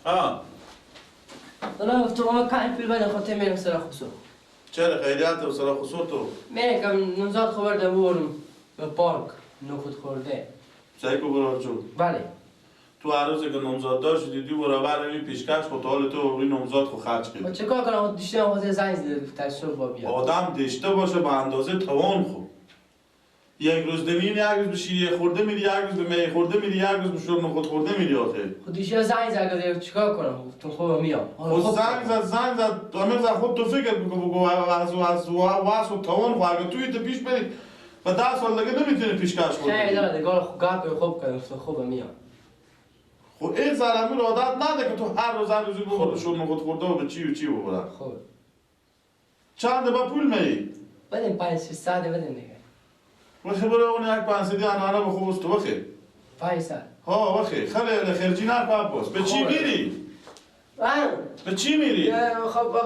حالا تو ما کاری پیل بده خاطر میرم سر خسور. چرا خیلیت و سر خسور تو؟ میگم نوزاد خورده بورم به پارک نخود خورده. سایکو برار جو. بله. تو هر روز که نمزاد داشت دیدی برابر نمی پیشکش خود حال تو روی نمزاد خود خرج ما کرد. چیکار کنم دیشتم خود زنگ زده تشریف با بیاد. آدم داشته باشه به اندازه توان خود. یک روز دمین یک روز به شیریه خورده میری، یک روز به می خورده میری، یک روز به شور نخود خورده میری آخه. خود دیشتم زنگ زده چیکار کنم تو خوب میام. خود زنگ زد تو خود تو فکر بگو واسه توان خود اگه توی پیش بری و 10 سال دیگه نمیتونی پیشکش خود. خیلی داره دیگه گپ خوب کنم تو خوب میام. خب این زرمون عادت نده که تو هر روز ببر شور نخود خورده و به چی و چی ببرن. خوب. چند با پول می؟ بدیم 500 بدیم دیگه. وقتی برای اون یک 500 آنها به خوب است تو وقتی. 500. ها وقتی خیلی خرجی نکن پس. به چی میری؟ به چی میری؟ خب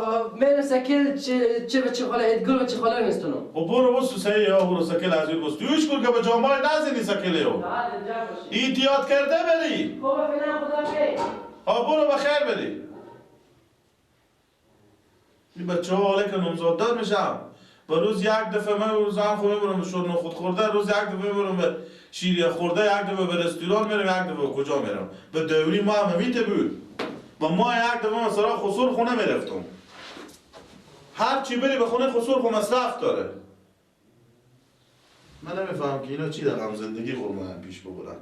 من سکل چه به چه خاله ادگل به چه خاله نیستونم. خب برو بس تو سعی ها برو سکل از این بس. تویش کن که به جامعه نزنی سکلی ها. ایتیاد کرده بری. خب ببینم خدا بری. ها برو بخیر بری. این بچه ها حاله که نمزاددار میشم. و روز یک دفعه من روزان خود میبرم به شور نخود خورده، روز یک دفعه میبرم به شیریه خورده، یک دفعه به رستوران میرم، یک دفعه کجا میرم. به دوری ما هم همیته بود. و ما یک دفعه مثلا خسور خونه میرفتم. هر چی بری به خونه خسور خود مصرف داره. من نمیفهم که اینا چی دارم زندگی خود من پیش ببرن.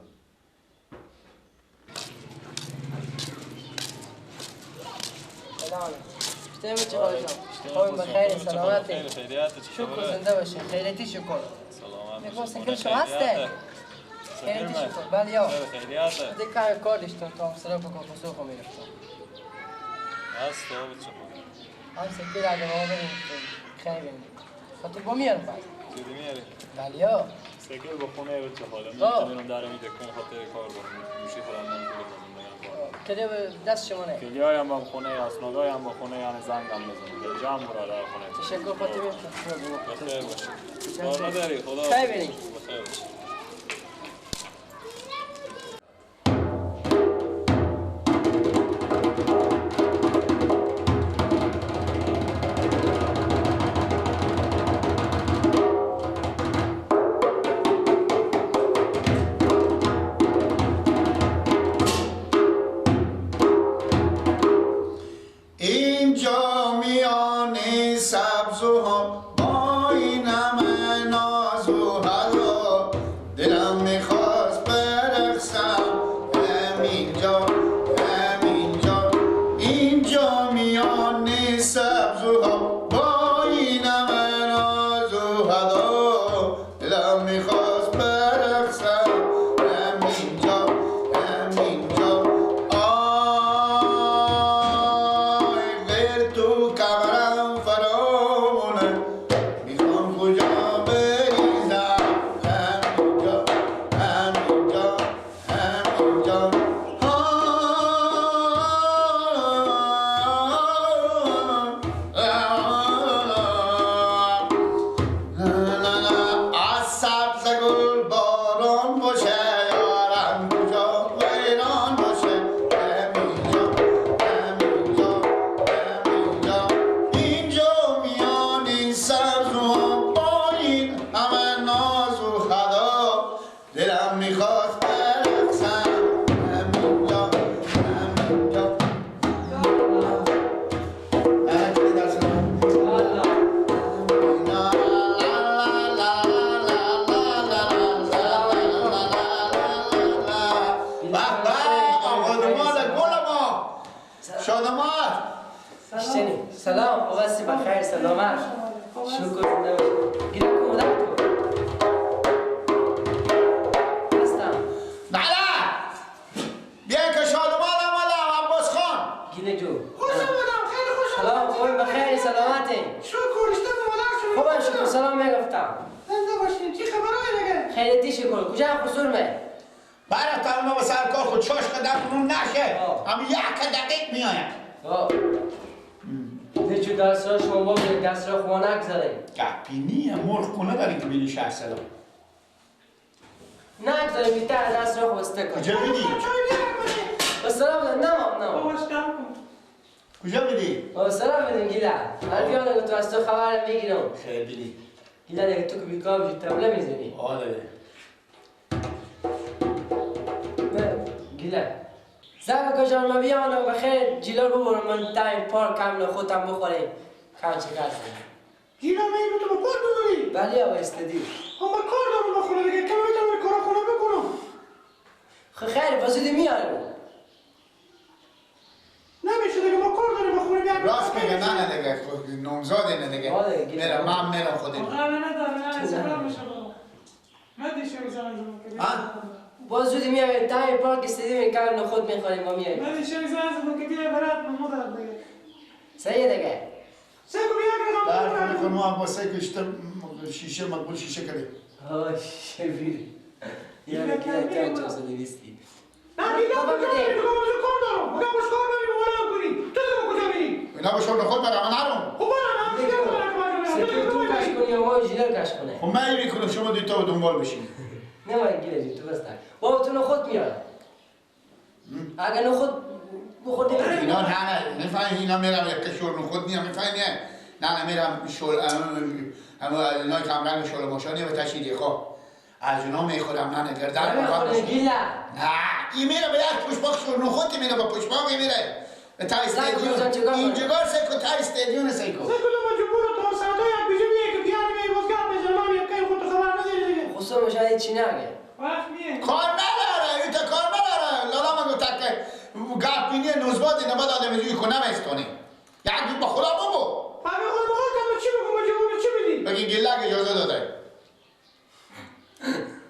سلام چه حالی خوبیم بخیر سلامتی شکر زنده باشین خیلیتی شکر میگم سنگل شما هسته خیلیتی شکر بله یا دیگه کار داشتم تا مصرف بکن خسور خود میرفتم هست تو بچه خود هم سنگل اگه ما بریم خیلی بینیم خاطر با میارم بعد چیزی میاری؟ بله یا سنگل با خونه بچه خواهد من دارم اینجا کن خاطر کار برم میشی خودم من کلی دست شما نه کلی هایم با خونه اسناد هم با خونه یعنی زنگ هم بزنیم به جمع برادر خونه تشکر خاطر بخیر باشی کار نداری خدا خیلی بینیم بخیر باشی سلام اواستی بخیر سلامت شکر زنده باشی گیره کمودم تو هستم بله بیا که شادمان آمدم عباس خان گیره جو خوش آمدم خیلی خوش آمدم سلام خوبی بخیر سلامتی شکر اشتم مادر شما خوبم شکر سلام میگفتم زنده باشین چی خبرهای دیگه خیلی تی شکر کجا خسور می برای تا اونا به سرکار خود چاش قدم اون نشه اما یک دقیق میایم دیچو دست را شما با دست را خواه نگذاریم گپی نیه مرخ کنه داری که بینی شه سلام نگذاریم بیتر دست را خواسته کن کجا بینی؟ به سلام نمام کجا میری؟ با سلام بدیم گیلا البیانه تو از تو خبر میگیرم خیلی بلی گیلا دیگه تو که بیکار بشی تبله میزنی آره گیلا زنگ کجا ما بیانه و بخیر جیلا رو برم من تایم پارک کامل خودم بخوریم کار چه کار کنیم گیلا میگم تو با پارک ببری بله آقا استدیو اما کار دارم بخونه دیگه کمی میتونم کارا خونه بکنم خیر بازودی میارم نمیشه دیگه ما کار داریم بخونه بیا راست میگه نه دیگه نامزاد نه دیگه آره، گیلا. میرم من میرم خودم آقا نه سفر میشه بابا من دیشه میزنم بازودی میارم تایم پارک استدیو کامل خود میخوریم و میاریم من دیشه میزنم که بیا برات من مدر دیگه صحیح دیگه سیکو بیا در که کنه ما با سه کشتر شیشه مقبول شیشه کردیم آه شبیر یا گیلا تایم چه سنویستی نه گیلا بابا کجا بده. میری بگم کار دارم بگم باش کار داری بگم کنی تو دیگه کجا میری اینا به شما خود برام نرم خب برم من دیگه برم سپید تو کش کنی و ما جیلر کش کنه خب من این میکنم شما دیتا به دنبال بشین نه من گیره جی تو بسته بابا تو نخود میارم اگه نخود بخوردی اینا نه نفهم اینا میرم یک کشور خود میام میفهمی نه میرم شل اینا کامران شل ماشانی و تشیدی خب از اونا میخورم نه گردن نمیخوره گیله نه این میره به یک پشباق شور نخودی میره با پشباقی میره به تا استادیون این جگار سیکو تا استادیون سیکو سیکو تو مجبور تو ساده یک بیجه میه که بیاری می بازگاه بزنم یک کاری خود خبر نداری دیگه خصوصا مشاهده چی نگه وقت میه کار نداره این تا کار نداره لالا من تک گپ بینی نوزبادی نباید آدم اینجوری کنه میستونی یک با خدا بگو همه خود بخور کم چی بگم مجبور چی بدی بگی گله اجازه داده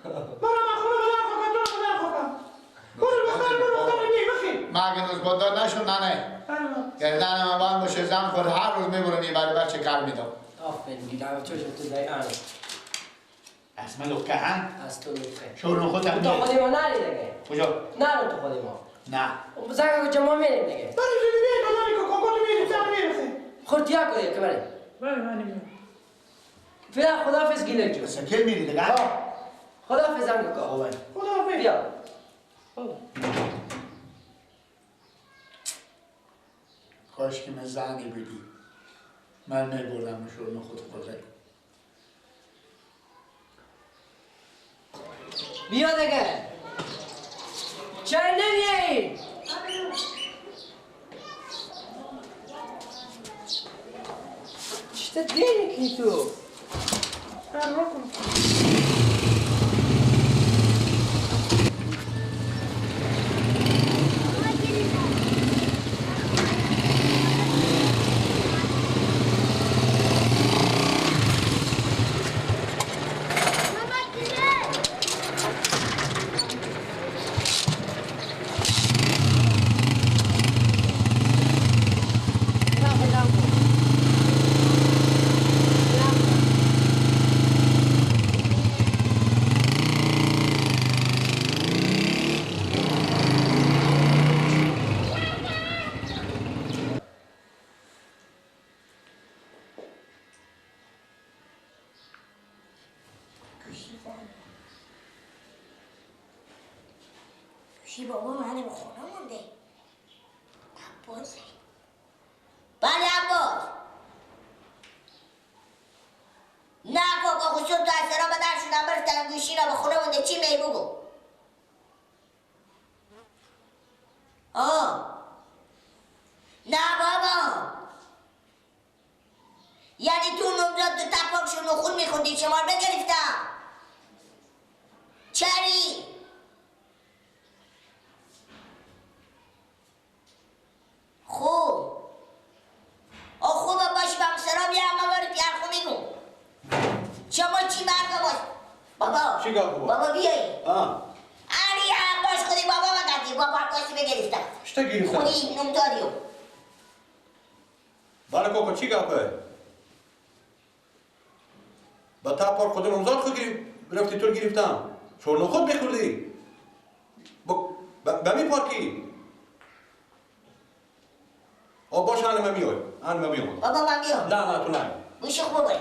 برم خونه بدر خوکم تو بدر خوکم برو بختر نمی بخی من اگه نوزباددار نشون نه گردن من باید باشه زن خود هر روز میبرم این برای بچه کار میدم آفرین گیله چوشم تو دای آن از من لکه هم از تو لطفه شور نخود هم تو خودی ما نری دیگه کجا؟ نرو تو خودی ما نه زنگ کجا ما میریم دیگه برو زودی بیای تو نانی که کاکا تو میری سر میرسه خورتیا کنی که بریم بله من نمیام فعلا خداحافظ گیله جو سکر میری دیگه خداحافظ هم که خوبه خدا حافظ بیا کاش که من زنی بدی من میبردم شور نخود خوده بیا دیگه چرا نمیایی؟ چطور دیگه کی تو؟ در کن گوشی بابا من به خونه مونده عباسه بله عباس نه بابا خود تو از سرا بدر شدم برفتن گوشی را به خونه مونده چی می بگو نه بابا یعنی تو نمزاد تو تپاک شو نخون میخوندی شمار بگرفتم چری خوب خوبه باش بمسرا بیا اما باری پیار خو میگو شما چی برگه باش بابا چی گفت بابا بیایی علی باش خودی بابا مگردی بابا کاسی بگرفتم چطور گرفتم؟ خودی نمداریو بله کوکو چی گفته؟ با تا پار خودم امزاد خود رفتی تو گرفتم شورنو خود بخوردی به می پارکی باشه هنه من میای بابا من بیام نه تو نه گوشی خوب بری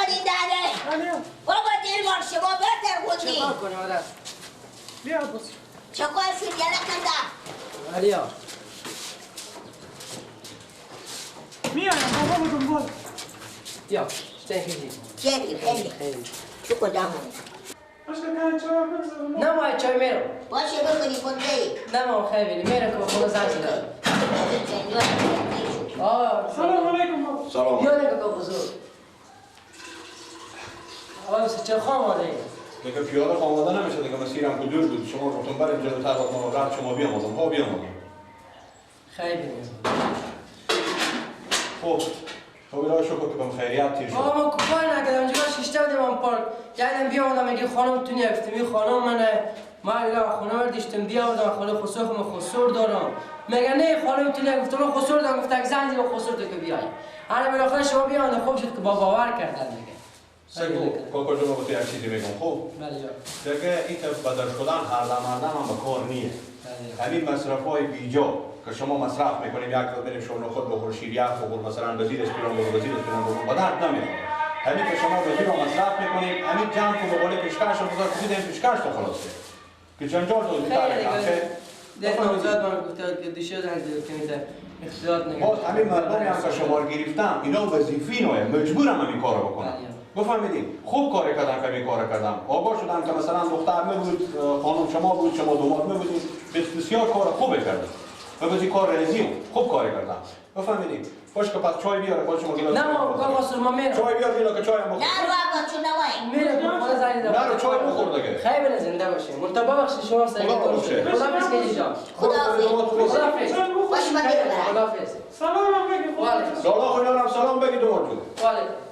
کنین داره بابا دیر بار شما بهتر بودی چه کنیم مادر؟ بیا بس. چه کار شد یلکم ده علیا میایم بابا رو دنبال. یا خیلی خیلی چه کجا بود باشه که چرا بزنم. نمای چای میرم باشه بکنی خونده نمام خیلی میرم که خونه زنگ زدم آه سلام علیکم بابا. سلام. یا نگه که بزرگ آقا چه خواهم آده دیگه پیاده آماده نمیشه دیگه مسیرم که دور بود. شما گفتم بریم جلوتر با ما شما بیامدم. ها بیامدم. خیلی میرم خب خب شکر که بهم خیریت تیر شد. آقا ما کفای نکردم اینجا شیشته بودیم من پارک یادم بیامدم میگه خانم تو نیفتم این خانم منه ما اگه خونه بردیشتم بیامدم خانه خسور خم خسور دارم میگه نه خانم تو نیفتم من خسور دارم گفت اگه زنگ و خسور تو که بیای انا بالاخره شما بیامدم خوب شد که با باور کردن میگه کاکا جون گفت یک چیزی میگم خب بله جان دیگه این که بدل شدن هر دم هم به کار نیه. همین مصرف‌های بیجا که شما مصرف میکنیم یک روز بریم شورن خود بخور شیریه بخور مثلا وزیر اسپیران بخور به درد نمیاد. همین که شما وزیر رو مصرف میکنیم همین جمع که به قول پیشکش رو بذار کسی دیم پیشکش تو خلاصه که جنجال تو دیتر خیلی دیگه نوزاد من گفته که دیشه در که میده اختیار نگه باز همین مردمی هم که شمار گرفتم اینا وظیفی نوه مجبورم همین کار رو بکنم. بفهمیدیم خوب کار کردم که این کار کردم آگاه شدم که مثلا دختر می بود خانم شما بود شما دومات می بودیم بسیار کار خوبه کردم و بازی کار رزیم خوب کار کردم بفهمیدیم باش که پس چای بیاره باز شما گلاس نه ما کار واسه ما میرم چای بیار دینا که چای هم نه رو آقا چون نوای میرم خدا زنگ زدم نه رو چای بخور دیگه خیلی زنده باشیم منتبه بخشی شما سعی خدا کنید بخشه. خدا بخش که جان خداحافظ خداحافظ باش من میرم خداحافظ سلام علیکم. وعلیکم سلام خیلی سلام بگید دومات جون وعلیکم